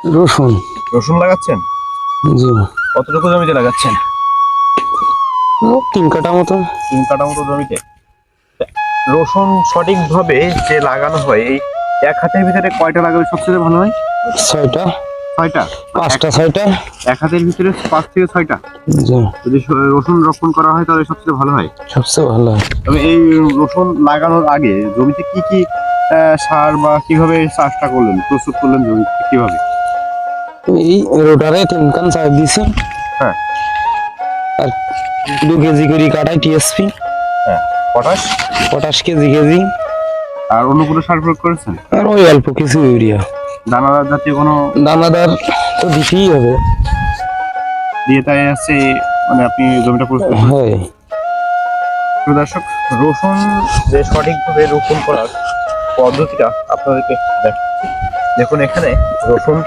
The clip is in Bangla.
রসুন। রসুন লাগাচ্ছেন? জি। কতটুকু জমিতে লাগাচ্ছেন? 3 কাঠা মতো। 3 কাঠা মতো জমিতে। রসুন সঠিকভাবে যে লাগানো হয়, এই এক হাতের ভিতরে কয়টা লাগালে সবচেয়ে ভালো হয়? 6টা, 6টা, 5টা, 6টা। এক হাতের ভিতরে 5 থেকে 6টা জি, যদি রসুন রোপণ করা হয় তাহলে সবচেয়ে ভালো হয়। সবচেয়ে ভালো হয়। তবে এই রসুন লাগানোর আগে জমিতে কি কি সার বা কিভাবে চাষটা করলেন, প্রস্তুত করলেন জমিতে কিভাবে? এই রোটারে 3 কান চাষ দিছি। হ্যাঁ। আর 2 কেজি করে কাটাই টিএসপি। হ্যাঁ, পটাশ। Potash KG KG. আর অন্য কোনো সার প্রয়োগ করেছেন? আর ওই অল্প কিছু ইউরিয়া। দানাদার জাতীয় কোনো দানাদার তো দিতেই হবে। দিয়ে তাই আছে মানে আপনি জমিটা প্রস্তুত করেছেন। হ্যাঁ। তো দর্শক, রসুন যে সঠিকভাবে রোপণ করার পদ্ধতিটা আপনাদেরকে দেখাচ্ছি। দেখুন এখানে রসুন